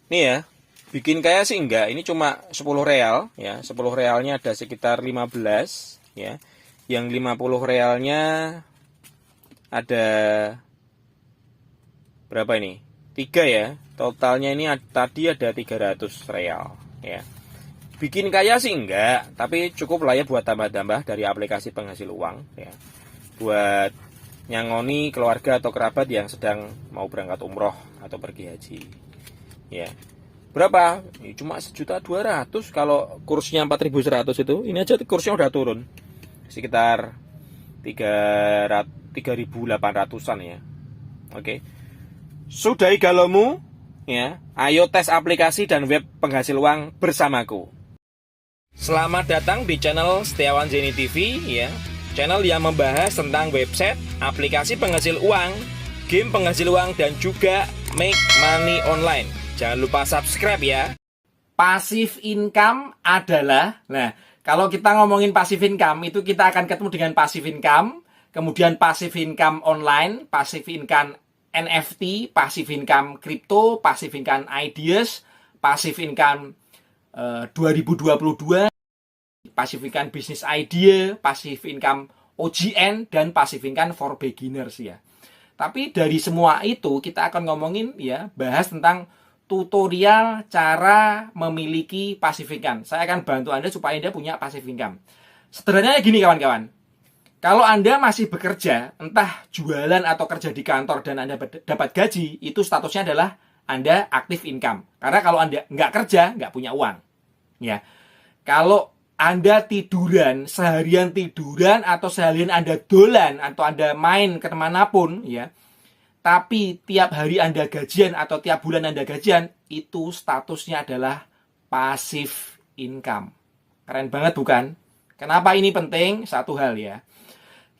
Nih ya, bikin kaya sih enggak. Ini cuma 10 real ya. 10 realnya ada sekitar 15 ya. Yang 50 realnya ada berapa ini? 3 ya. Totalnya ini tadi ada 300 real ya. Bikin kaya sih enggak, tapi cukup lah ya buat tambah-tambah dari aplikasi penghasil uang ya. Buat nyangoni keluarga atau kerabat yang sedang mau berangkat umroh atau pergi haji. Ya. Berapa? Ya, cuma 1.200.000 kalau kursnya 4.100 itu. Ini aja kursnya udah turun. Sekitar 3.800-an ya. Oke. Sudahi galomu ya. Ayo tes aplikasi dan web penghasil uang bersamaku. Selamat datang di channel Setiawan Zeni TV ya. Channel yang membahas tentang website, aplikasi penghasil uang, game penghasil uang dan juga make money online. Jangan lupa subscribe ya. Passive income adalah, nah kalau kita ngomongin passive income itu kita akan ketemu dengan passive income, kemudian passive income online, passive income NFT, passive income crypto, passive income ideas, passive income 2022, passive income business idea, passive income OGN, dan passive income for beginners ya. Tapi dari semua itu kita akan ngomongin ya, bahas tentang tutorial cara memiliki passive income. Saya akan bantu Anda supaya Anda punya passive income. Sederhananya gini kawan-kawan. Kalau Anda masih bekerja, entah jualan atau kerja di kantor dan Anda dapat gaji, itu statusnya adalah Anda active income. Karena kalau Anda nggak kerja, nggak punya uang. Ya, kalau Anda tiduran, seharian tiduran atau seharian Anda dolan atau Anda main kemanapun ya, tapi tiap hari Anda gajian atau tiap bulan Anda gajian, itu statusnya adalah passive income. Keren banget bukan? Kenapa ini penting? Satu hal ya.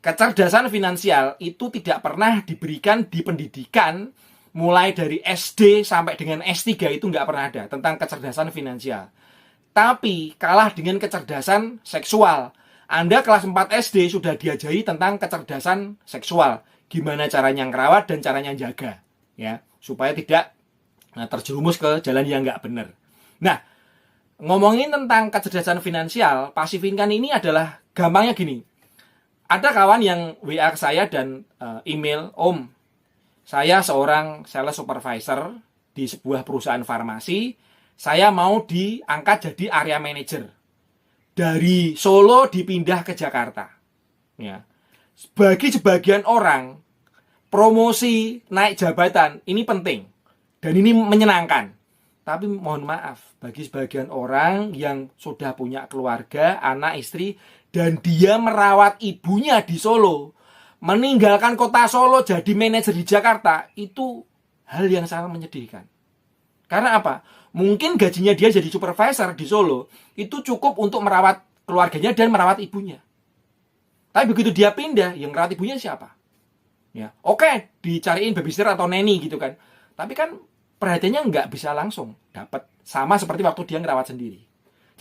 Kecerdasan finansial itu tidak pernah diberikan di pendidikan, mulai dari SD sampai dengan S3 itu nggak pernah ada tentang kecerdasan finansial. Tapi kalah dengan kecerdasan seksual. Anda kelas 4 SD sudah diajari tentang kecerdasan seksual. Gimana caranya ngerawat dan caranya jaga. Ya, supaya tidak terjerumus ke jalan yang nggak benar. Nah, ngomongin tentang kecerdasan finansial, passive income ini adalah gampangnya gini. Ada kawan yang WA ke saya dan email, Om, saya seorang sales supervisor di sebuah perusahaan farmasi. Saya mau diangkat jadi area manager. Dari Solo dipindah ke Jakarta. Ya. Bagi sebagian orang, promosi naik jabatan ini penting. Dan ini menyenangkan. Tapi mohon maaf, bagi sebagian orang yang sudah punya keluarga, anak, istri, dan dia merawat ibunya di Solo, meninggalkan kota Solo jadi manajer di Jakarta, itu hal yang sangat menyedihkan. Karena apa? Mungkin gajinya dia jadi supervisor di Solo itu cukup untuk merawat keluarganya dan merawat ibunya. Tapi begitu dia pindah, yang merawat ibunya siapa? Ya, oke, dicariin babysitter atau nanny gitu kan. Tapi kan perhatiannya nggak bisa langsung dapat, sama seperti waktu dia ngerawat sendiri.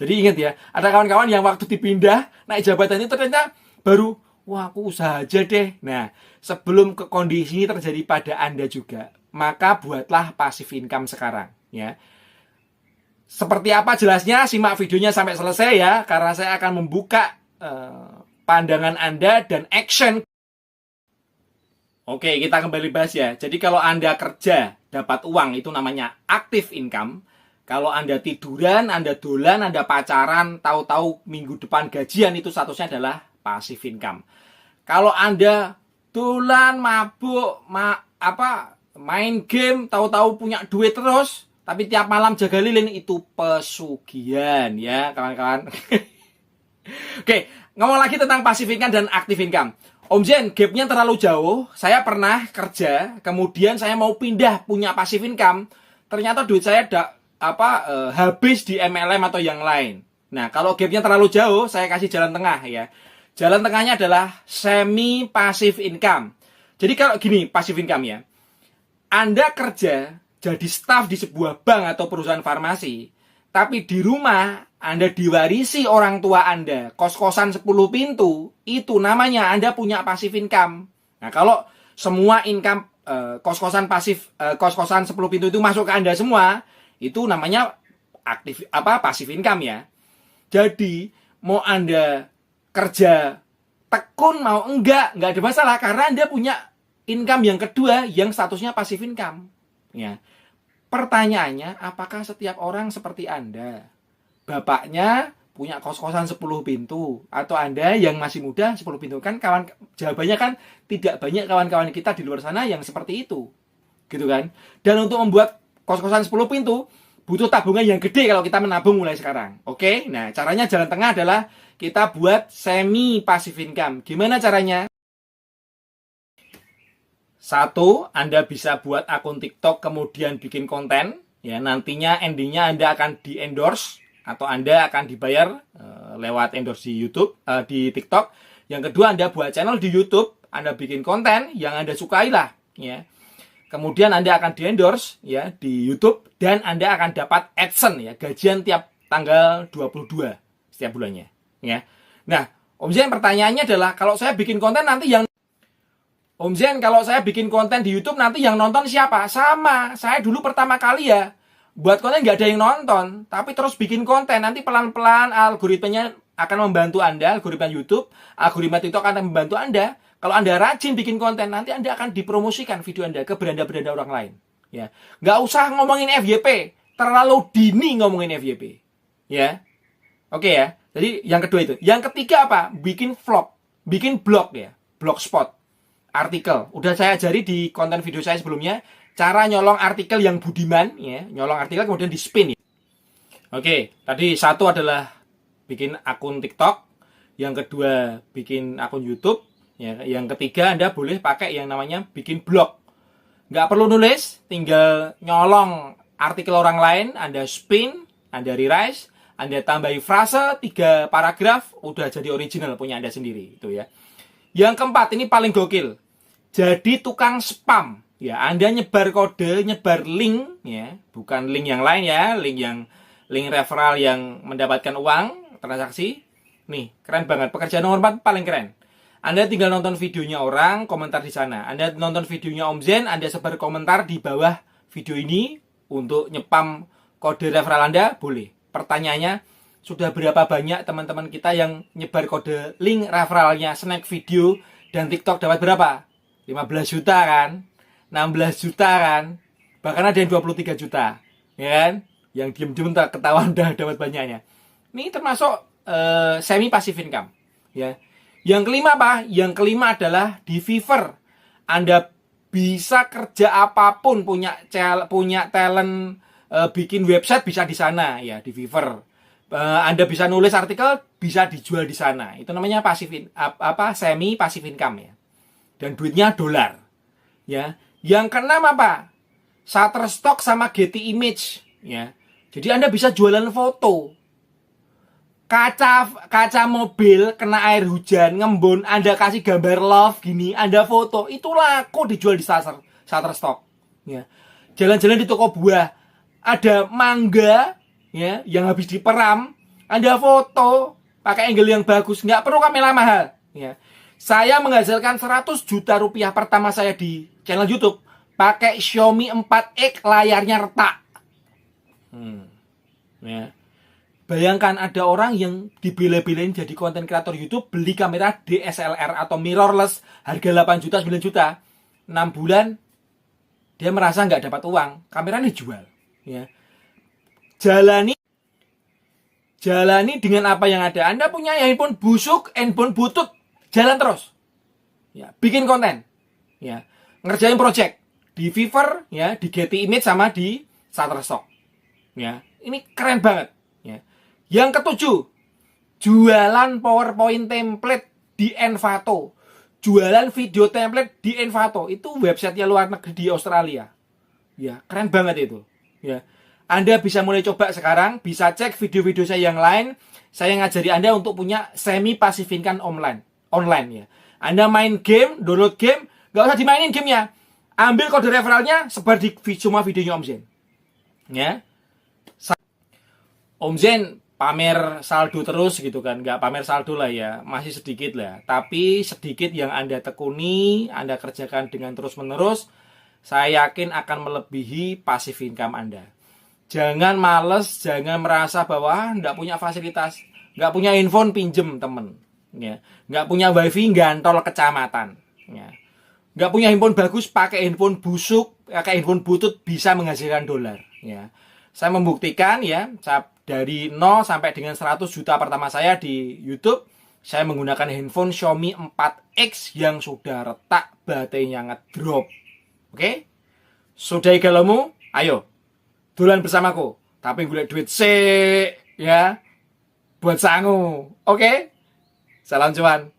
Jadi ingat ya, ada kawan-kawan yang waktu dipindah naik jabatan itu ternyata baru, wah aku usaha aja deh. Nah, sebelum kondisi ini terjadi pada Anda juga, maka buatlah passive income sekarang ya. Seperti apa jelasnya, simak videonya sampai selesai ya, karena saya akan membuka pandangan Anda dan action. Oke, kita kembali bahas ya. Jadi kalau Anda kerja dapat uang itu namanya active income. Kalau Anda tiduran, Anda dolan, Anda pacaran, tahu-tahu minggu depan gajian, itu statusnya adalah passive income. Kalau Anda dolan, mabuk, main game, tahu-tahu punya duit terus, tapi tiap malam jaga lilin, itu pesugihan ya kawan-kawan. Oke, ngomong lagi tentang passive income dan active income. Om Zen, gapnya terlalu jauh. Saya pernah kerja, kemudian saya mau pindah punya passive income. Ternyata duit saya habis di MLM atau yang lain. Nah, kalau gapnya terlalu jauh, saya kasih jalan tengah ya. Jalan tengahnya adalah semi passive income. Jadi kalau gini, passive income ya. Anda kerja jadi staf di sebuah bank atau perusahaan farmasi, tapi di rumah Anda diwarisi orang tua Anda, kos-kosan 10 pintu, itu namanya Anda punya passive income. Nah, kalau semua income kos-kosan pasif, kos-kosan 10 pintu itu masuk ke Anda semua, Itu namanya passive income ya. Jadi mau Anda kerja tekun mau enggak ada masalah karena Anda punya income yang kedua yang statusnya passive income. Ya. Pertanyaannya, apakah setiap orang seperti Anda? Bapaknya punya kos-kosan 10 pintu atau Anda yang masih muda 10 pintu? Kan jawabannya kan tidak banyak kawan-kawan kita di luar sana yang seperti itu. Gitu kan? Dan untuk membuat kos-kosan 10 pintu butuh tabungan yang gede kalau kita menabung mulai sekarang. Oke? Nah, caranya jalan tengah adalah kita buat semi passive income. Gimana caranya? Satu, Anda bisa buat akun TikTok kemudian bikin konten. Ya, nantinya endingnya Anda akan di-endorse atau Anda akan dibayar lewat endorse di YouTube, di TikTok. Yang kedua, Anda buat channel di YouTube, Anda bikin konten yang Anda sukai lah, ya. Kemudian Anda akan di-endorse ya di YouTube dan Anda akan dapat AdSense ya, gajian tiap tanggal 22 setiap bulannya, ya. Nah, Om Zen pertanyaannya adalah kalau saya bikin konten nanti Om Zen, kalau saya bikin konten di YouTube nanti yang nonton siapa? Sama, saya dulu pertama kali ya buat konten nggak ada yang nonton, tapi terus bikin konten nanti pelan-pelan algoritmanya akan membantu Anda, algoritma YouTube, algoritma TikTok akan membantu Anda. Kalau Anda rajin bikin konten, nanti Anda akan dipromosikan video Anda ke beranda-beranda orang lain. Ya, nggak usah ngomongin FYP, terlalu dini ngomongin FYP. Ya, oke ya. Jadi yang kedua itu. Yang ketiga apa? Bikin vlog, bikin blog ya, blogspot. Artikel. Udah saya ajari di konten video saya sebelumnya cara nyolong artikel yang budiman ya, nyolong artikel kemudian di spin ya. Oke, tadi satu adalah bikin akun TikTok, yang kedua bikin akun YouTube, ya, yang ketiga Anda boleh pakai yang namanya bikin blog. Nggak perlu nulis, tinggal nyolong artikel orang lain, Anda spin, Anda rewrite, Anda tambahi frase 3 paragraf, udah jadi original punya Anda sendiri itu ya. Yang keempat ini paling gokil. Jadi tukang spam. Ya, Anda nyebar kode, nyebar link ya, bukan link yang lain ya, link referral yang mendapatkan uang transaksi. Nih, keren banget. Pekerjaan nomor 4 paling keren. Anda tinggal nonton videonya orang, komentar di sana. Anda nonton videonya Om Zen, Anda sebar komentar di bawah video ini untuk nyepam kode referral Anda, boleh. Pertanyaannya, sudah berapa banyak teman-teman kita yang nyebar kode link referralnya Snack Video dan TikTok dapat berapa? 15 juta kan? 16 juta kan? Bahkan ada yang 23 juta. Ya kan? Yang diem-diem tak ketahuan dah dapat banyaknya. Ini termasuk semi passive income. Ya. Yang kelima apa? Yang kelima adalah di Fiverr. Anda bisa kerja apapun, punya talent, bikin website bisa di sana ya, di Fiverr. Anda bisa nulis artikel, bisa dijual di sana. Itu namanya semi passive income ya. Dan duitnya dolar. Ya. Yang keenam apa? Shutterstock sama Getty Image ya. Jadi Anda bisa jualan foto. Kaca mobil kena air hujan, ngembun, Anda kasih gambar love gini, Anda foto, itu laku dijual di Shutterstock. Ya. Jalan-jalan di toko buah, ada mangga ya yang habis diperam, Anda foto pakai angle yang bagus, nggak perlu kamera mahal. Ya. Saya menghasilkan 100 juta rupiah pertama saya di channel YouTube pakai Xiaomi 4X layarnya retak. Ya. Bayangkan ada orang yang dibela-belain jadi konten kreator YouTube beli kamera DSLR atau mirrorless harga 8 juta 9 juta. 6 bulan dia merasa nggak dapat uang, kameranya dijual. Ya. Jalani dengan apa yang ada. Anda punya handphone busuk, handphone butut, jalan terus. Ya, bikin konten. Ya, ngerjain project di Fiverr, ya, di Getty Image sama di Shutterstock. Ya, ini keren banget. Ya. Yang ketujuh, jualan PowerPoint template di Envato. Jualan video template di Envato. Itu websitenya luar negeri di Australia. Ya, keren banget itu. Ya. Anda bisa mulai coba sekarang, bisa cek video-video saya yang lain. Saya ngajari Anda untuk punya semi passive income online ya. Anda main game, download game, nggak usah dimainin gamenya. Ambil kode referralnya, sebar di semua videonya Om Zen. Ya. Om Zen pamer saldo terus gitu kan, nggak pamer saldo lah ya, masih sedikit lah. Tapi sedikit yang Anda tekuni, Anda kerjakan dengan terus-menerus, saya yakin akan melebihi passive income Anda. Jangan males, jangan merasa bahwa nggak punya fasilitas, nggak punya handphone pinjem temen, ya, nggak punya wifi gantol kecamatan, ya, nggak punya handphone bagus, pakai handphone busuk, pakai handphone butut bisa menghasilkan dolar, ya. Saya membuktikan, ya, dari 0 sampai dengan 100 juta pertama saya di YouTube, saya menggunakan handphone Xiaomi 4X yang sudah retak, baterainya ngedrop. Oke? Sudah galaumu? Ayo, dolan bersamaku. Tapi gue duit sih, ya, buat sangu. Oke? Salam cuan.